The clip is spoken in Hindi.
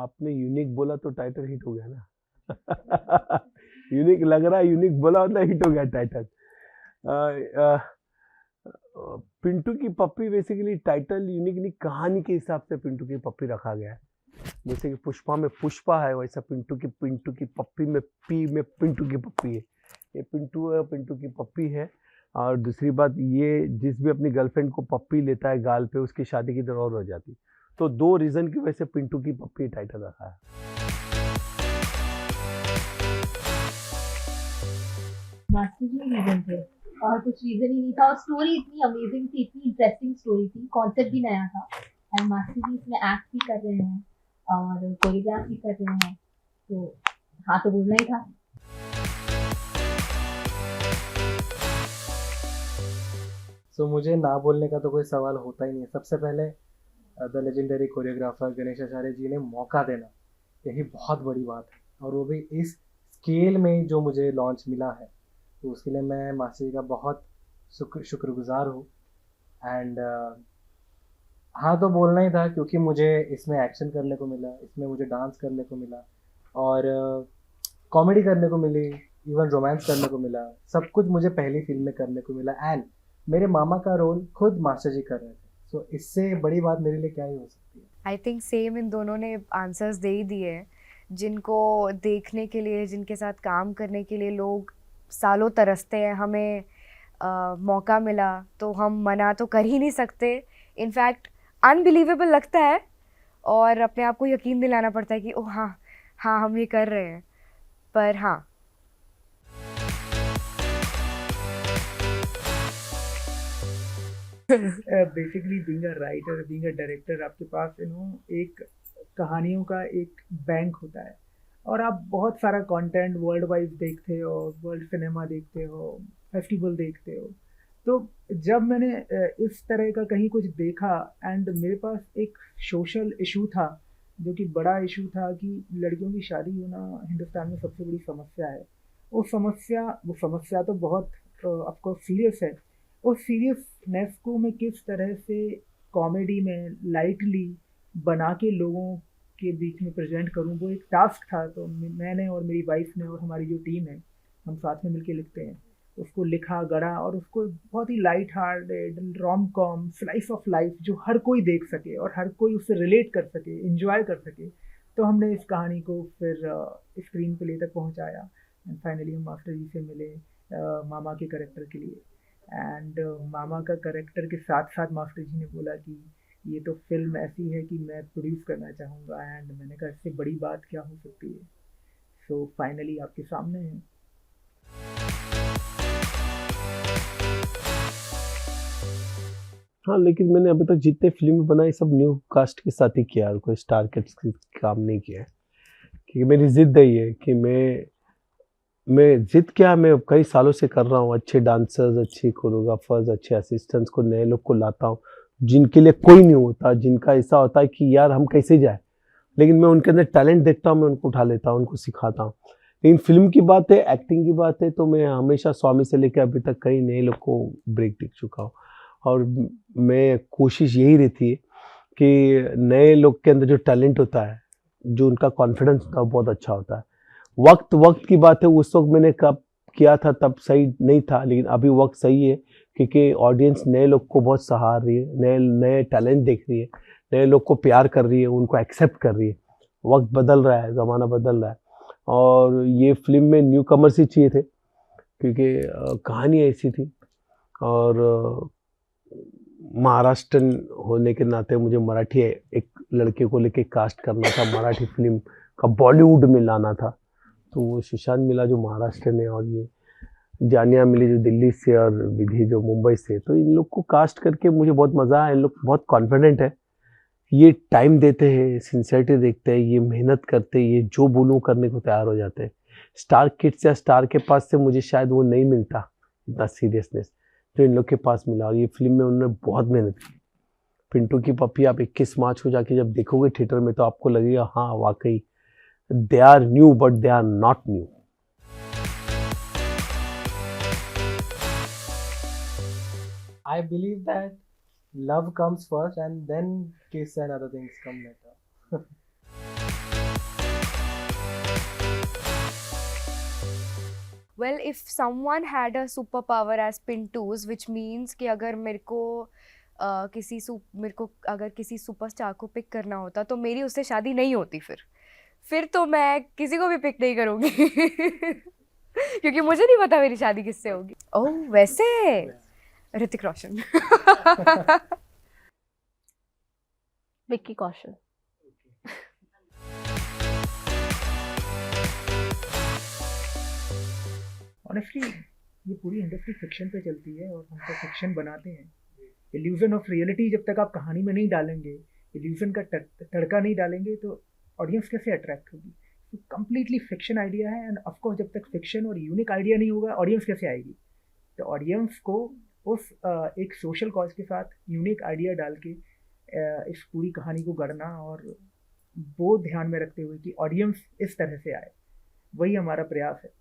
आपने यूनिक बोला तो टाइटल हिट हो गया ना। यूनिक लग रहा है, यूनिक बोला मतलब हिट हो गया टाइटल। पिंटू की पप्पी बेसिकली टाइटल यूनिक नहीं, कहानी के हिसाब से पिंटू की पप्पी रखा गया है। जैसे कि पुष्पा में पुष्पा है, वैसा पिंटू की पप्पी में पी में पिंटू की पप्पी है। ये पिंटू है, पिंटू की पप्पी है। और दूसरी बात, ये जिस भी अपनी गर्लफ्रेंड को पप्पी लेता है गाल पे, उसकी शादी की तरह और हो जाती। तो दो रीजन की वजह से पिंटू की पप्पी टाइटल रखा है। मास्टर जी रीजन थे और कुछ रीजन ही नहीं था, और स्टोरी इतनी अमेजिंग थी, इतनी इंटरेस्टिंग स्टोरी थी, कॉन्सेप्ट भी नया था। एंड मास्टर जी इसमें एक्ट भी कर रहे हैं और कोरियोग्राफ भी कर रहे हैं, तो हाँ तो बोलना ही था। सो मुझे ना बोलने का तो कोई सवाल होता ही नहीं है। सबसे पहले the legendary choreographer Ganesh Acharya जी ने मौका देना, यही बहुत बड़ी बात है, और वो भी इस स्केल में जो मुझे लॉन्च मिला है, तो उसके लिए मैं मास्टर जी का बहुत शुक्रगुजार हूँ। एंड हाँ तो बोलना ही था, क्योंकि मुझे इसमें एक्शन करने को मिला, इसमें मुझे डांस करने को मिला, और कॉमेडी करने को मिली, इवन रोमांस करने को मिला। सब कुछ मुझे पहली फिल्म में करने को मिला, एंड मेरे मामा का रोल खुद मास्टर जी कर रहे थे। सो इससे बड़ी बात मेरे लिए क्या ही हो सकती है। आई थिंक सेम इन दोनों ने आंसर्स दे ही दिए हैं। जिनको देखने के लिए, जिनके साथ काम करने के लिए लोग सालों तरसते हैं, हमें मौका मिला तो हम मना तो कर ही नहीं सकते। इनफैक्ट अनबिलीवेबल लगता है और अपने आप को यकीन दिलाना पड़ता है कि ओह हाँ हाँ हम ये कर रहे हैं। पर हाँ, basically being a writer, being a director, आपके पास एक कहानियों का एक बैंक होता है, और आप बहुत सारा कंटेंट वर्ल्ड वाइड देखते हो, वर्ल्ड सिनेमा देखते हो, फेस्टिवल देखते हो। तो जब मैंने इस तरह का कहीं कुछ देखा, एंड मेरे पास एक सोशल इशू था, जो कि बड़ा इशू था कि लड़कियों की शादी होना हिंदुस्तान में सबसे बड़ी समस्या है। वो समस्या तो बहुत ऑफकोर्स सीरियस है। उस सीरियसनेस को मैं किस तरह से कॉमेडी में लाइटली बना के लोगों के बीच में प्रेजेंट करूं, वो एक टास्क था। तो मैंने और मेरी वाइफ ने और हमारी जो टीम है, हम साथ में मिलके लिखते हैं, उसको लिखा गढ़ा, और उसको बहुत ही light hearted rom com slice of life जो हर कोई देख सके और हर कोई उससे रिलेट कर सके, इंजॉय कर सके। तो हमने इस कहानी को फिर स्क्रीन प्ले तक पहुंचाया, एंड फाइनली हम मास्टर जी से मिले मामा के करेक्टर के लिए। एंड मामा का करेक्टर के साथ साथ मास्टर जी ने बोला कि ये तो फिल्म ऐसी है कि मैं प्रोड्यूस करना चाहूँगा। एंड मैंने कहा इससे बड़ी बात क्या हो सकती है। सो फाइनली आपके सामने है। हाँ, लेकिन मैंने अभी तक जितने फिल्म बनाई सब न्यू कास्ट के साथ ही किया है, कोई स्टार किड्स की काम नहीं किया है। क्योंकि मेरी जिद यही है कि मैं जिद क्या, मैं कई सालों से कर रहा हूँ, अच्छे डांसर्स, अच्छे कोरियोग्राफर्स, अच्छे असिस्टेंट्स को, नए लोग को लाता हूँ, जिनके लिए कोई नहीं होता, जिनका ऐसा होता है कि यार हम कैसे जाए, लेकिन मैं उनके अंदर टैलेंट देखता हूँ, मैं उनको उठा लेता हूँ, उनको सिखाता हूँ। लेकिन फिल्म की बात है, एक्टिंग की बात है, तो मैं हमेशा स्वामी से लेकर अभी तक कई नए लोग को ब्रेक दिख चुका हूँ। और मैं कोशिश यही रहती है कि नए लोग के अंदर जो टैलेंट होता है, जो उनका कॉन्फिडेंस होता है, वो बहुत अच्छा होता है। वक्त की बात है, उस वक्त मैंने कब किया था तब सही नहीं था, लेकिन अभी वक्त सही है, क्योंकि ऑडियंस नए लोग को बहुत सहार रही है, नए नए टैलेंट देख रही है, नए लोग को प्यार कर रही है, उनको एक्सेप्ट कर रही है। वक्त बदल रहा है, ज़माना बदल रहा है, और ये फिल्म में न्यू कमर्स ही चाहिए थे, क्योंकि कहानी ऐसी थी। और महाराष्ट्रन होने के नाते मुझे मराठी एक लड़के को लेके कास्ट करना था, मराठी फिल्म का बॉलीवुड में लाना था। तो वो सुशांत मिला जो महाराष्ट्र ने, और ये जानिया मिली जो दिल्ली से, और विधि जो मुंबई से। तो इन लोग को कास्ट करके मुझे बहुत मज़ा आया। इन लोग बहुत कॉन्फिडेंट है, ये टाइम देते हैं, सिंसियरिटी देखते हैं, ये मेहनत करते हैं, ये जो बोलूँ करने को तैयार हो जाते हैं। स्टार किड्स या स्टार के पास से मुझे शायद वो नहीं मिलता इतना सीरियसनेस जो इन लोग के पास मिला, और ये फिल्म में उन्होंने बहुत मेहनत की। पिंटू की पप्पी आप 21 मार्च को जाके जब देखोगे थिएटर में, तो आपको लगेगा हाँ वाकई they are new, but they are not new. I believe that love comes first and then kiss and other things come later. Well, if someone had a superpower as Pintus, which means कि अगर मेरे को अगर किसी सुपरस्टार को पिक करना होता तो मेरी उससे शादी नहीं होती। फिर तो मैं किसी को भी पिक नहीं करूँगी क्योंकि मुझे नहीं पता मेरी शादी किससे होगी। ओह वैसे ऋतिक रोशन। विक्की कौशल। ऑनेस्टली ये पूरी इंडस्ट्री फिक्शन पे चलती है और हम तो फिक्शन बनाते हैं। इल्यूजन ऑफ रियलिटी जब तक आप कहानी में नहीं डालेंगे, इल्यूजन का तड़का नहीं डालेंगे तो ऑडियंस कैसे अट्रैक्ट होगी। तो कंप्लीटली फिक्शन आइडिया है एंड ऑफकोर्स जब तक फिक्शन और यूनिक आइडिया नहीं होगा ऑडियंस कैसे आएगी। तो ऑडियंस को उस एक सोशल कॉज के साथ यूनिक आइडिया डाल के इस पूरी कहानी को गढ़ना और वो ध्यान में रखते हुए कि ऑडियंस इस तरह से आए, वही हमारा प्रयास है।